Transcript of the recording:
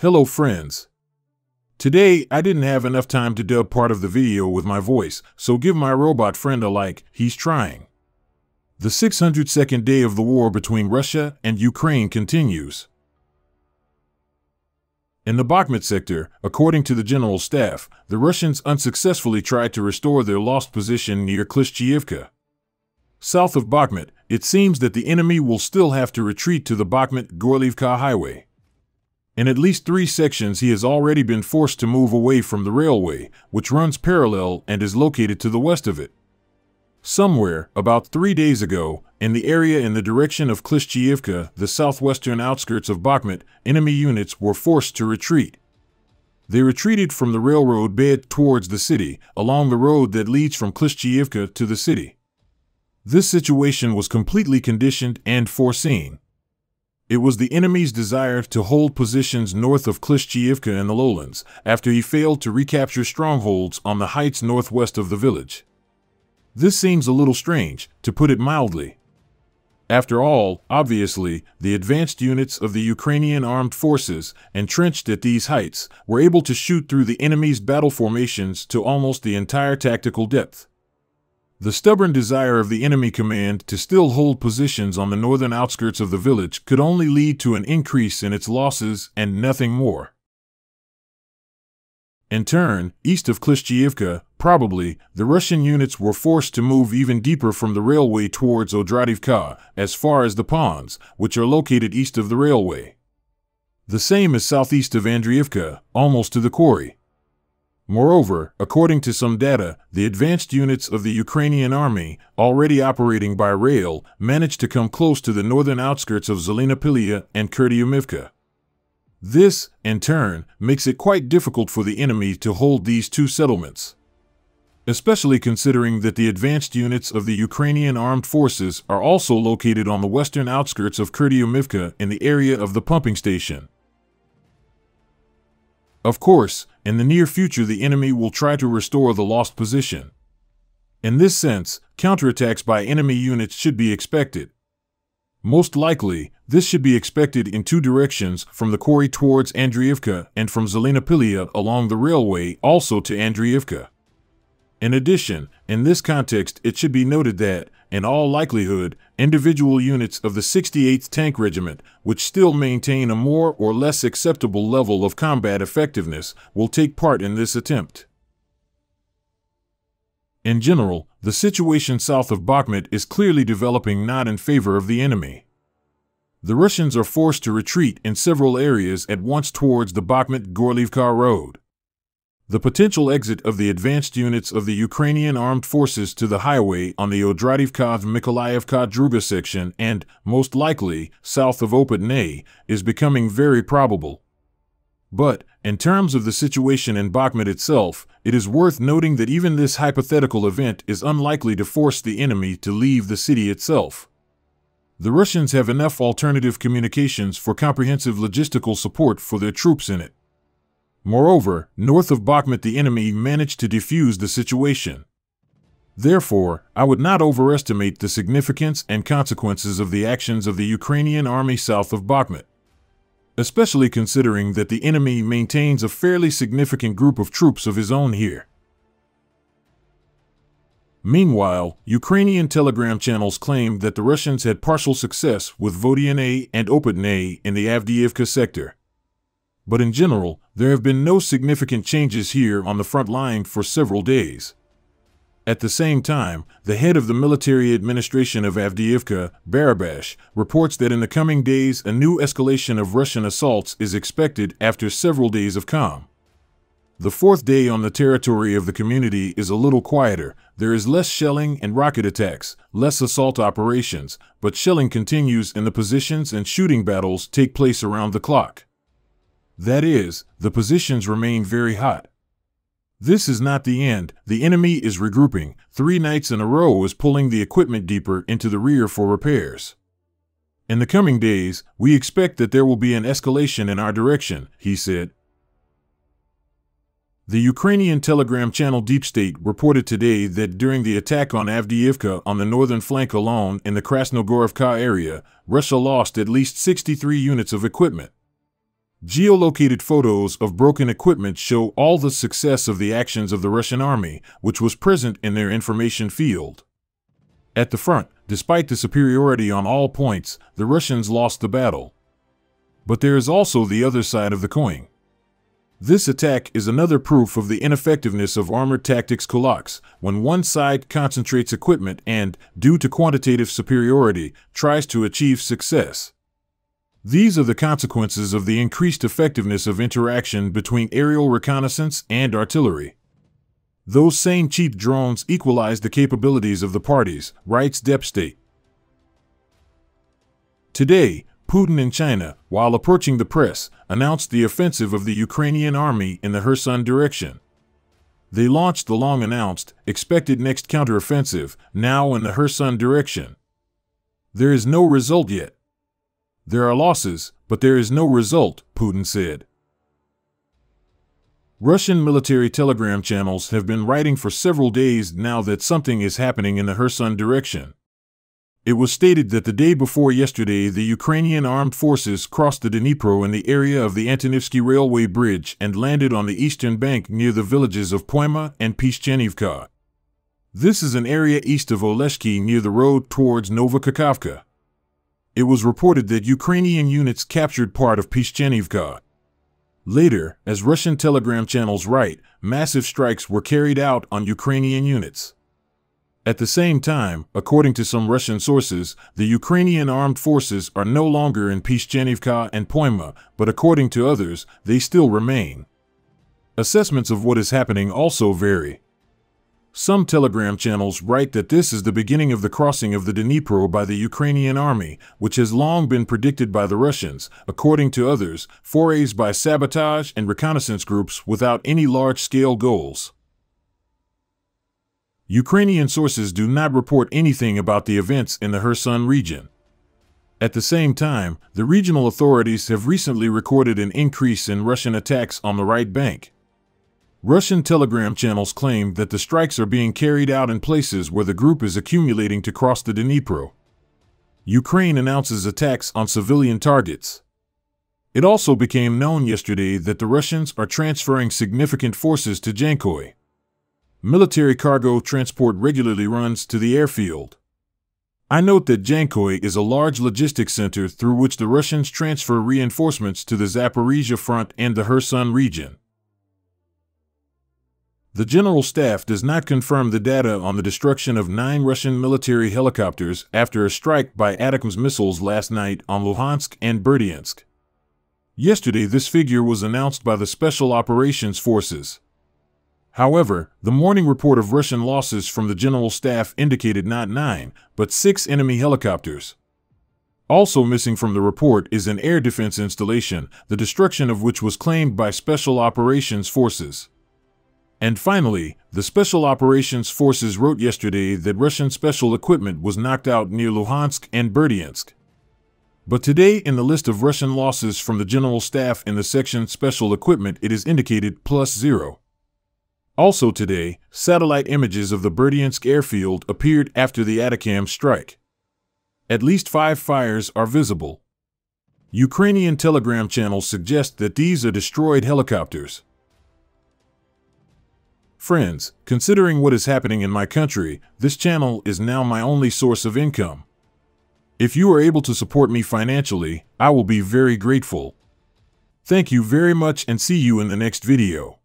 Hello friends. Today I didn't have enough time to dub part of the video with my voice, so give my robot friend a like, he's trying. The 602nd day of the war between Russia and Ukraine continues. In the Bakhmut sector, according to the General Staff, the Russians unsuccessfully tried to restore their lost position near Klishchiivka. South of Bakhmut, it seems that the enemy will still have to retreat to the Bakhmut-Gorliivka highway. In at least 3 sections he has already been forced to move away from the railway, which runs parallel and is located to the west of it. Somewhere, about 3 days ago, in the area in the direction of Klishchiivka, the southwestern outskirts of Bakhmut, enemy units were forced to retreat. They retreated from the railroad bed towards the city, along the road that leads from Klishchiivka to the city. This situation was completely conditioned and foreseen. It was the enemy's desire to hold positions north of Klishchiivka in the lowlands, after he failed to recapture strongholds on the heights northwest of the village. This seems a little strange, to put it mildly. After all, obviously, the advanced units of the Ukrainian armed forces, entrenched at these heights, were able to shoot through the enemy's battle formations to almost the entire tactical depth. The stubborn desire of the enemy command to still hold positions on the northern outskirts of the village could only lead to an increase in its losses and nothing more. In turn, east of Klishchiivka, probably, the Russian units were forced to move even deeper from the railway towards Odradivka, as far as the ponds, which are located east of the railway. The same as southeast of Andriivka, almost to the quarry. Moreover, according to some data, the advanced units of the Ukrainian army, already operating by rail, managed to come close to the northern outskirts of Zelenopilya and Kurdyumivka. This, in turn, makes it quite difficult for the enemy to hold these 2 settlements. Especially considering that the advanced units of the Ukrainian armed forces are also located on the western outskirts of Kurdyumivka in the area of the pumping station. Of course, in the near future the enemy will try to restore the lost position. In this sense, counterattacks by enemy units should be expected. Most likely, this should be expected in 2 directions, from the quarry towards Andriivka and from Zelenopilya along the railway also to Andriivka. In addition, in this context it should be noted that, in all likelihood, individual units of the 68th Tank Regiment, which still maintain a more or less acceptable level of combat effectiveness, will take part in this attempt. In general, the situation south of Bakhmut is clearly developing not in favor of the enemy. The Russians are forced to retreat in several areas at once towards the Bakhmut-Gorliivka road. The potential exit of the advanced units of the Ukrainian armed forces to the highway on the Odradivka-Mykolaiivka-Druga section and, most likely, south of Opytne, is becoming very probable. But, in terms of the situation in Bakhmut itself, it is worth noting that even this hypothetical event is unlikely to force the enemy to leave the city itself. The Russians have enough alternative communications for comprehensive logistical support for their troops in it. Moreover, north of Bakhmut the enemy managed to defuse the situation. Therefore, I would not overestimate the significance and consequences of the actions of the Ukrainian army south of Bakhmut, especially considering that the enemy maintains a fairly significant group of troops of his own here. Meanwhile, Ukrainian telegram channels claimed that the Russians had partial success with Vodiane and Opytne in the Avdiivka sector. But in general, there have been no significant changes here on the front line for several days. At the same time, the head of the military administration of Avdiivka, Barabash, reports that in the coming days a new escalation of Russian assaults is expected after several days of calm. The 4th day on the territory of the community is a little quieter. There is less shelling and rocket attacks, less assault operations, but shelling continues in the positions and shooting battles take place around the clock. That is, the positions remain very hot. This is not the end. The enemy is regrouping. 3 nights in a row is pulling the equipment deeper into the rear for repairs. In the coming days, we expect that there will be an escalation in our direction, he said. The Ukrainian telegram channel Deep State reported today that during the attack on Avdiivka on the northern flank alone in the Krasnogorivka area, Russia lost at least 63 units of equipment. Geolocated photos of broken equipment show all the success of the actions of the Russian army, which was present in their information field. At the front, despite the superiority on all points, the Russians lost the battle. But there is also the other side of the coin. This attack is another proof of the ineffectiveness of armored tactics kulaks, when one side concentrates equipment and, due to quantitative superiority, tries to achieve success. These are the consequences of the increased effectiveness of interaction between aerial reconnaissance and artillery. Those same cheap drones equalize the capabilities of the parties, writes Dnipro. Today, Putin in China, while approaching the press, announced the offensive of the Ukrainian army in the Kherson direction. They launched the long-announced, expected next counteroffensive, now in the Kherson direction. There is no result yet. There are losses, but there is no result, Putin said. Russian military telegram channels have been writing for several days now that something is happening in the Kherson direction. It was stated that the day before yesterday the Ukrainian armed forces crossed the Dnipro in the area of the Antonivsky railway bridge and landed on the eastern bank near the villages of Poima and Pishchenivka. This is an area east of Oleshki near the road towards Novokakhovka. It was reported that Ukrainian units captured part of Pishchenivka. Later, as Russian telegram channels write, massive strikes were carried out on Ukrainian units. At the same time, according to some Russian sources, the Ukrainian armed forces are no longer in Pishchenivka and Poima, but according to others, they still remain. Assessments of what is happening also vary. Some telegram channels write that this is the beginning of the crossing of the Dnipro by the Ukrainian army, which has long been predicted by the Russians, according to others, forays by sabotage and reconnaissance groups without any large-scale goals. Ukrainian sources do not report anything about the events in the Kherson region. At the same time, the regional authorities have recently recorded an increase in Russian attacks on the right bank. Russian telegram channels claim that the strikes are being carried out in places where the group is accumulating to cross the Dnipro. Ukraine announces attacks on civilian targets. It also became known yesterday that the Russians are transferring significant forces to Jankoy. Military cargo transport regularly runs to the airfield. I note that Jankoy is a large logistics center through which the Russians transfer reinforcements to the Zaporizhia front and the Kherson region. The General Staff does not confirm the data on the destruction of 9 Russian military helicopters after a strike by ATACMS missiles last night on Luhansk and Berdyansk. Yesterday, this figure was announced by the Special Operations Forces. However, the morning report of Russian losses from the General Staff indicated not 9, but 6 enemy helicopters. Also missing from the report is an air defense installation, the destruction of which was claimed by Special Operations Forces. And finally, the Special Operations Forces wrote yesterday that Russian special equipment was knocked out near Luhansk and Berdyansk. But today, in the list of Russian losses from the General Staff in the section Special Equipment, it is indicated +0. Also today, satellite images of the Berdyansk airfield appeared after the ATACMS strike. At least 5 fires are visible. Ukrainian telegram channels suggest that these are destroyed helicopters. Friends, considering what is happening in my country, this channel is now my only source of income. If you are able to support me financially, I will be very grateful. Thank you very much and see you in the next video.